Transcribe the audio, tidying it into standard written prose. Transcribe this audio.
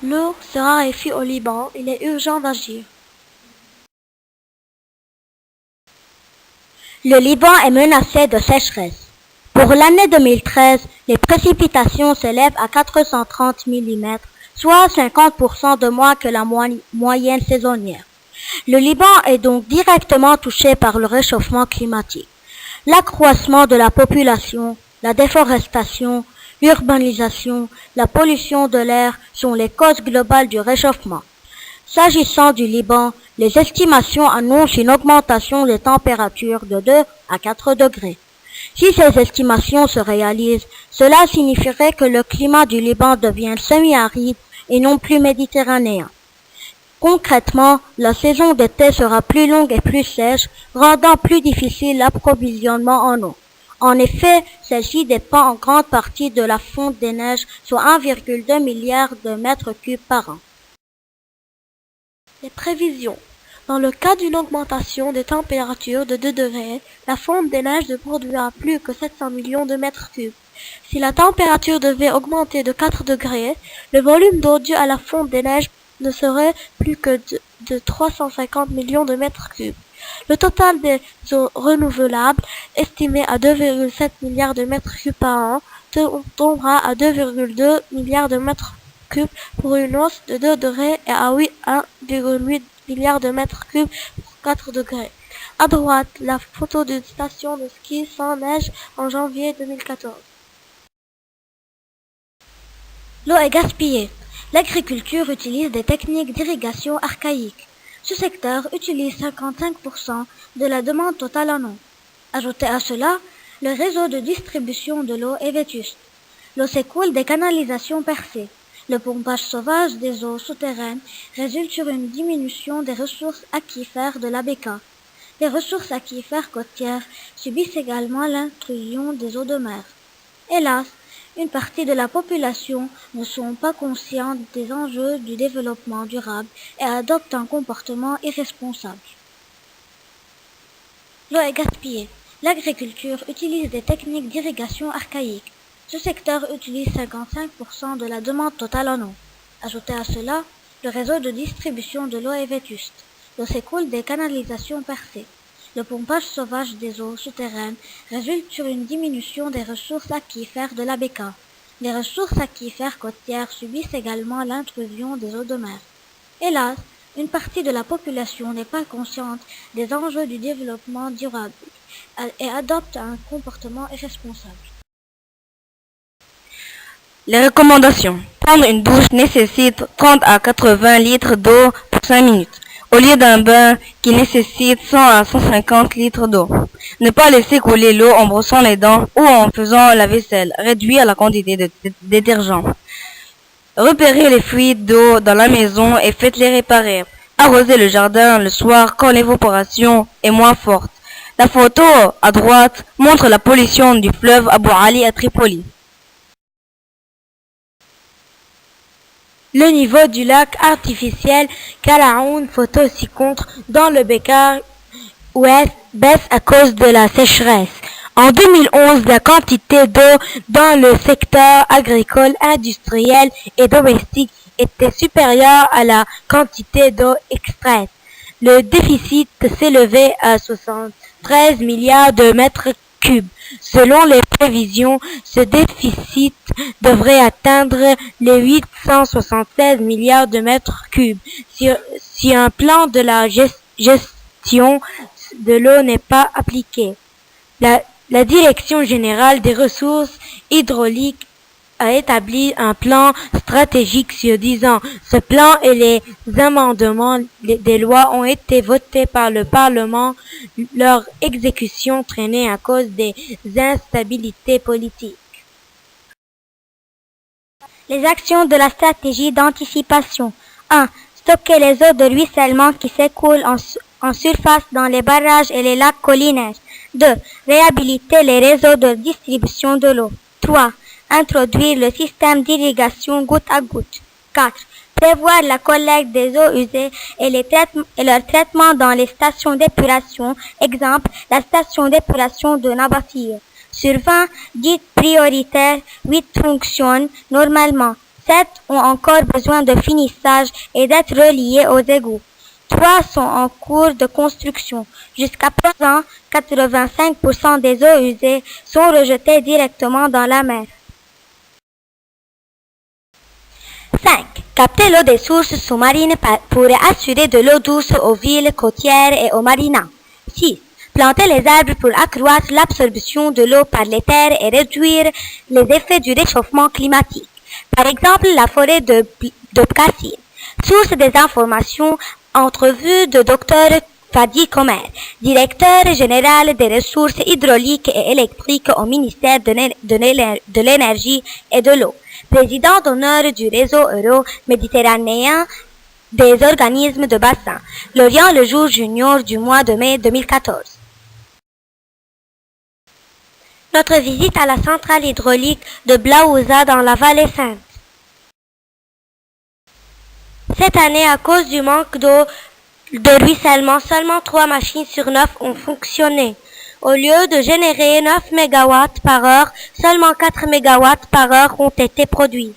L'eau se raréfie au Liban, il est urgent d'agir. Le Liban est menacé de sécheresse. Pour l'année 2013, les précipitations s'élèvent à 430 mm, soit 50% de moins que la moyenne saisonnière. Le Liban est donc directement touché par le réchauffement climatique. L'accroissement de la population, la déforestation, l'urbanisation, la pollution de l'air sont les causes globales du réchauffement. S'agissant du Liban, les estimations annoncent une augmentation des températures de 2 à 4 degrés. Si ces estimations se réalisent, cela signifierait que le climat du Liban devient semi-aride et non plus méditerranéen. Concrètement, la saison d'été sera plus longue et plus sèche, rendant plus difficile l'approvisionnement en eau. En effet, celle-ci dépend en grande partie de la fonte des neiges, soit 1,2 milliard de mètres cubes par an. Les prévisions. Dans le cas d'une augmentation des températures de 2 degrés, la fonte des neiges ne produira plus que 700 millions de mètres cubes. Si la température devait augmenter de 4 degrés, le volume d'eau dû à la fonte des neiges ne serait plus que de 350 millions de mètres cubes. Le total des eaux renouvelables, estimé à 2,7 milliards de mètres cubes par an, tombera à 2,2 milliards de mètres cubes pour une hausse de 2 degrés et à 1,8 milliards de mètres cubes pour 4 degrés. À droite, la photo d'une station de ski sans neige en janvier 2014. L'eau est gaspillée. L'agriculture utilise des techniques d'irrigation archaïques. Ce secteur utilise 55% de la demande totale en eau. Ajoutez à cela, le réseau de distribution de l'eau est vétuste. L'eau s'écoule des canalisations percées. Le pompage sauvage des eaux souterraines résulte sur une diminution des ressources aquifères de l'ABK. Les ressources aquifères côtières subissent également l'intrusion des eaux de mer. Hélas, une partie de la population ne sont pas conscients des enjeux du développement durable et adoptent un comportement irresponsable. L'eau est gaspillée. L'agriculture utilise des techniques d'irrigation archaïques. Ce secteur utilise 55% de la demande totale en eau. Ajoutez à cela, le réseau de distribution de l'eau est vétuste. L'eau s'écoule des canalisations percées. Le pompage sauvage des eaux souterraines résulte sur une diminution des ressources aquifères de l'ABK. Les ressources aquifères côtières subissent également l'intrusion des eaux de mer. Hélas, une partie de la population n'est pas consciente des enjeux du développement durable et adopte un comportement irresponsable. Les recommandations. Prendre une douche nécessite 30 à 80 litres d'eau pour 5 minutes, au lieu d'un bain qui nécessite 100 à 150 litres d'eau. Ne pas laisser couler l'eau en brossant les dents ou en faisant la vaisselle. Réduire la quantité de détergent. Repérez les fuites d'eau dans la maison et faites-les réparer. Arrosez le jardin le soir quand l'évaporation est moins forte. La photo à droite montre la pollution du fleuve Abou Ali à Tripoli. Le niveau du lac artificiel Kalaoun, photo ci-contre, dans le Bekaa ouest, baisse à cause de la sécheresse. En 2011, la quantité d'eau dans le secteur agricole, industriel et domestique était supérieure à la quantité d'eau extraite. Le déficit s'élevait à 73 milliards de mètres cubes. Selon les prévisions, ce déficit devrait atteindre les 876 milliards de mètres cubes si un plan de la gestion de l'eau n'est pas appliqué. La Direction générale des ressources hydrauliques a établi un plan stratégique sur 10 ans. Ce plan et les amendements des lois ont été votés par le Parlement. Leur exécution traînait à cause des instabilités politiques. Les actions de la stratégie d'anticipation. 1. Stocker les eaux de ruissellement qui s'écoulent en surface dans les barrages et les lacs collinaires. 2. Réhabiliter les réseaux de distribution de l'eau. 3. Introduire le système d'irrigation goutte à goutte. 4. Prévoir la collecte des eaux usées et leur traitement dans les stations d'épuration. Exemple, la station d'épuration de Nabatia. Sur 20 dites prioritaires, 8 fonctionnent normalement. 7 ont encore besoin de finissage et d'être reliés aux égouts. 3 sont en cours de construction. Jusqu'à présent, 85% des eaux usées sont rejetées directement dans la mer. 5. Capter l'eau des sources sous-marines pourrait assurer de l'eau douce aux villes côtières et aux marinas. 6. Planter les arbres pour accroître l'absorption de l'eau par les terres et réduire les effets du réchauffement climatique. Par exemple, la forêt de Cassine. Source des informations, entrevue de Dr. Fadi Komer, directeur général des ressources hydrauliques et électriques au ministère de l'énergie et de l'eau, président d'honneur du réseau euro-méditerranéen des organismes de bassin, Lorient le jour junior du mois de mai 2014. Notre visite à la centrale hydraulique de Blaouza dans la vallée Sainte. Cette année, à cause du manque d'eau de ruissellement, seulement 3 machines sur 9 ont fonctionné. Au lieu de générer 9 MW par heure, seulement 4 MW par heure ont été produits.